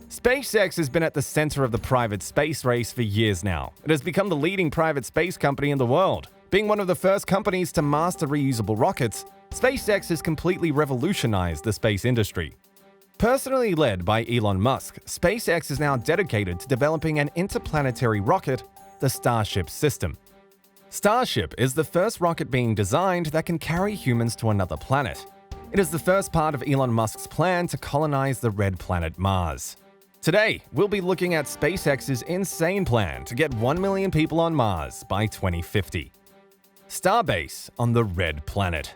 SpaceX has been at the center of the private space race for years now. It has become the leading private space company in the world. Being one of the first companies to master reusable rockets, SpaceX has completely revolutionized the space industry. Personally led by Elon Musk, SpaceX is now dedicated to developing an interplanetary rocket, the Starship system. Starship is the first rocket being designed that can carry humans to another planet. It is the first part of Elon Musk's plan to colonize the red planet Mars. Today, we'll be looking at SpaceX's insane plan to get 1 million people on Mars by 2050. Starbase on the red planet.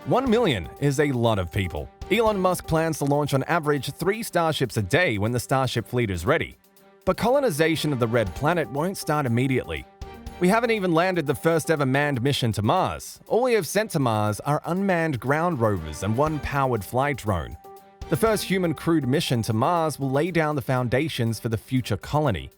1 million is a lot of people. Elon Musk plans to launch on average 3 Starships a day when the Starship fleet is ready. But colonization of the red planet won't start immediately. We haven't even landed the first ever manned mission to Mars. All we have sent to Mars are unmanned ground rovers and 1 powered flight drone. The first human crewed mission to Mars will lay down the foundations for the future colony.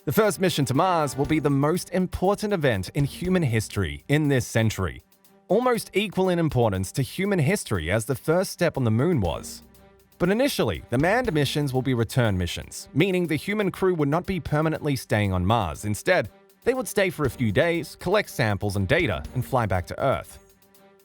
The first mission to Mars will be the most important event in human history in this century, almost equal in importance to human history as the first step on the moon was. But initially, the manned missions will be return missions, meaning the human crew would not be permanently staying on Mars. Instead, they would stay for a few days, collect samples and data, and fly back to Earth.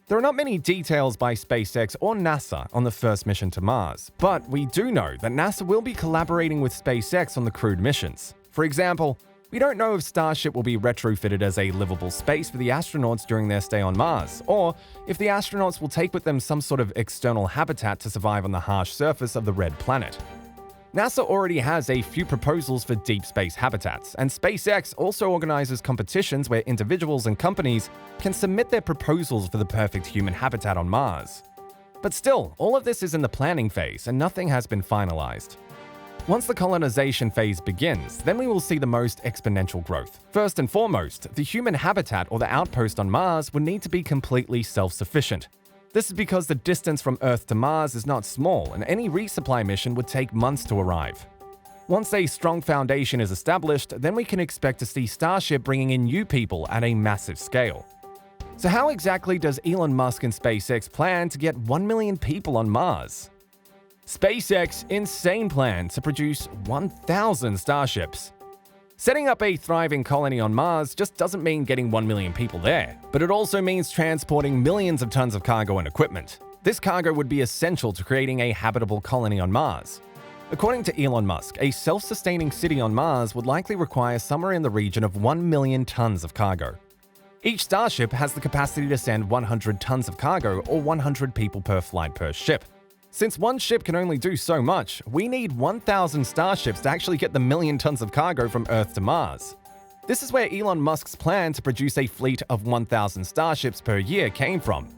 There are not many details by SpaceX or NASA on the first mission to Mars, but we do know that NASA will be collaborating with SpaceX on the crewed missions. For example, we don't know if Starship will be retrofitted as a livable space for the astronauts during their stay on Mars, or if the astronauts will take with them some sort of external habitat to survive on the harsh surface of the red planet. NASA already has a few proposals for deep space habitats, and SpaceX also organizes competitions where individuals and companies can submit their proposals for the perfect human habitat on Mars. But still, all of this is in the planning phase and nothing has been finalized. Once the colonization phase begins, then we will see the most exponential growth. First and foremost, the human habitat or the outpost on Mars would need to be completely self-sufficient. This is because the distance from Earth to Mars is not small, and any resupply mission would take months to arrive. Once a strong foundation is established, then we can expect to see Starship bringing in new people at a massive scale. So how exactly does Elon Musk and SpaceX plan to get 1 million people on Mars? SpaceX insane plan to produce 1,000 Starships. Setting up a thriving colony on Mars just doesn't mean getting 1 million people there, but it also means transporting millions of tons of cargo and equipment. This cargo would be essential to creating a habitable colony on Mars. According to Elon Musk, a self-sustaining city on Mars would likely require somewhere in the region of 1 million tons of cargo. Each Starship has the capacity to send 100 tons of cargo or 100 people per flight per ship. Since one ship can only do so much, we need 1,000 Starships to actually get the million tons of cargo from Earth to Mars. This is where Elon Musk's plan to produce a fleet of 1,000 Starships per year came from.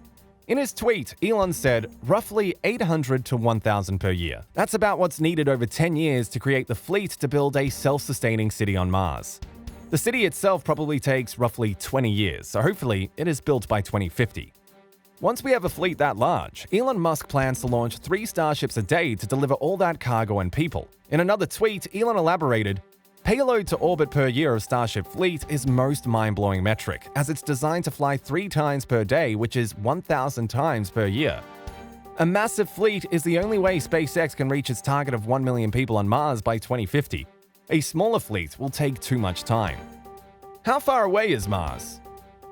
In his tweet, Elon said, roughly 800 to 1,000 per year. That's about what's needed over 10 years to create the fleet to build a self-sustaining city on Mars. The city itself probably takes roughly 20 years, so hopefully it is built by 2050. Once we have a fleet that large, Elon Musk plans to launch 3 Starships a day to deliver all that cargo and people. In another tweet, Elon elaborated, "Payload to orbit per year of Starship fleet is most mind-blowing metric, as it's designed to fly 3 times per day, which is 1,000 times per year." A massive fleet is the only way SpaceX can reach its target of 1 million people on Mars by 2050. A smaller fleet will take too much time. How far away is Mars?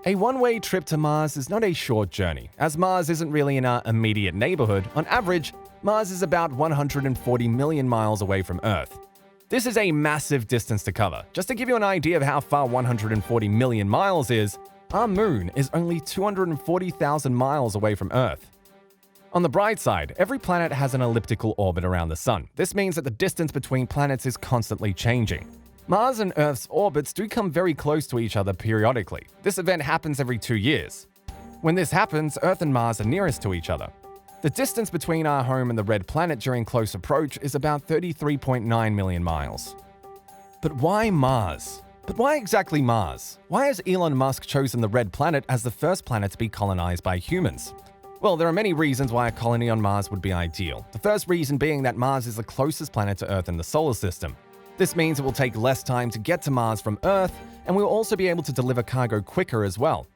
A one-way trip to Mars is not a short journey, as Mars isn't really in our immediate neighborhood. On average, Mars is about 140 million miles away from Earth. This is a massive distance to cover. Just to give you an idea of how far 140 million miles is, our moon is only 240,000 miles away from Earth. On the bright side, every planet has an elliptical orbit around the Sun. This means that the distance between planets is constantly changing. Mars and Earth's orbits do come very close to each other periodically. This event happens every 2 years. When this happens, Earth and Mars are nearest to each other. The distance between our home and the red planet during close approach is about 33.9 million miles. But why Mars? But why exactly Mars? Why has Elon Musk chosen the red planet as the first planet to be colonized by humans? Well, there are many reasons why a colony on Mars would be ideal. The first reason being that Mars is the closest planet to Earth in the solar system. This means it will take less time to get to Mars from Earth, and we'll also be able to deliver cargo quicker as well.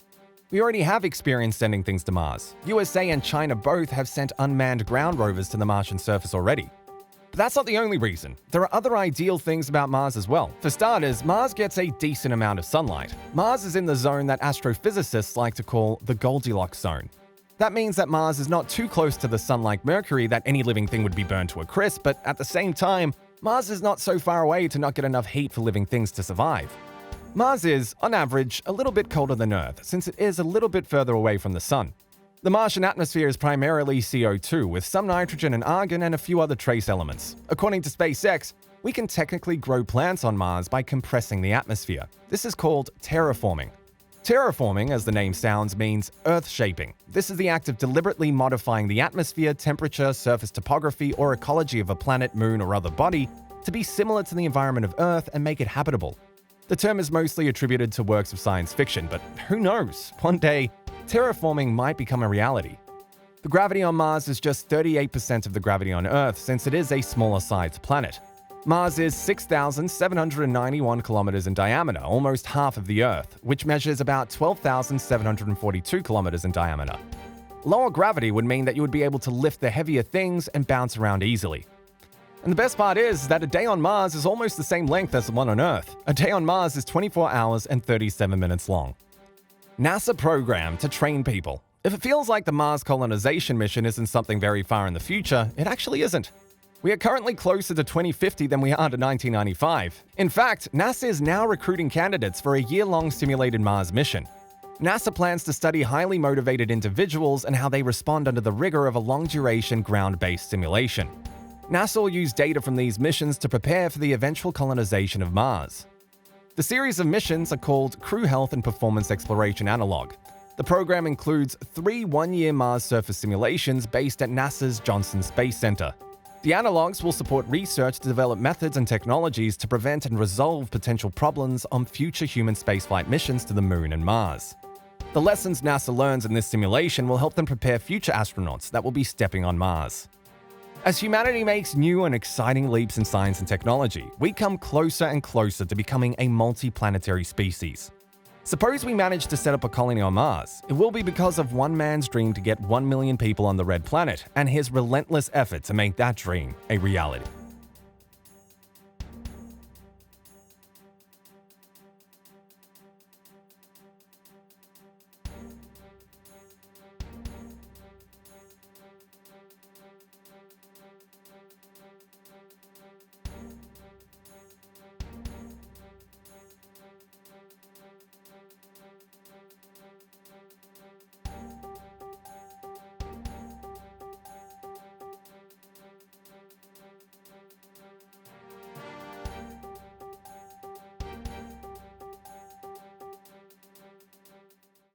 We already have experience sending things to Mars. USA and China both have sent unmanned ground rovers to the Martian surface already. But that's not the only reason. There are other ideal things about Mars as well. For starters, Mars gets a decent amount of sunlight. Mars is in the zone that astrophysicists like to call the Goldilocks zone. That means that Mars is not too close to the sun like Mercury that any living thing would be burned to a crisp, but at the same time, Mars is not so far away to not get enough heat for living things to survive. Mars is, on average, a little bit colder than Earth, since it is a little bit further away from the sun. The Martian atmosphere is primarily CO2, with some nitrogen and argon and a few other trace elements. According to SpaceX, we can technically grow plants on Mars by compressing the atmosphere. This is called terraforming. Terraforming, as the name sounds, means earth shaping. This is the act of deliberately modifying the atmosphere, temperature, surface topography, or ecology of a planet, moon, or other body to be similar to the environment of Earth and make it habitable. The term is mostly attributed to works of science fiction, but who knows? One day, terraforming might become a reality. The gravity on Mars is just 38% of the gravity on Earth, since it is a smaller sized planet. Mars is 6,791 kilometers in diameter, almost half of the Earth, which measures about 12,742 kilometers in diameter. Lower gravity would mean that you would be able to lift the heavier things and bounce around easily. And the best part is that a day on Mars is almost the same length as the one on Earth. A day on Mars is 24 hours and 37 minutes long. NASA programmed to train people. If it feels like the Mars colonization mission isn't something very far in the future, it actually isn't. We are currently closer to 2050 than we are to 1995. In fact, NASA is now recruiting candidates for a year-long simulated Mars mission. NASA plans to study highly motivated individuals and how they respond under the rigor of a long-duration ground-based simulation. NASA will use data from these missions to prepare for the eventual colonization of Mars. The series of missions are called Crew Health and Performance Exploration Analog. The program includes 3 one-year Mars surface simulations based at NASA's Johnson Space Center. The analogs will support research to develop methods and technologies to prevent and resolve potential problems on future human spaceflight missions to the Moon and Mars. The lessons NASA learns in this simulation will help them prepare future astronauts that will be stepping on Mars. As humanity makes new and exciting leaps in science and technology, we come closer and closer to becoming a multi-planetary species. Suppose we manage to set up a colony on Mars. It will be because of one man's dream to get 1 million people on the Red Planet and his relentless effort to make that dream a reality.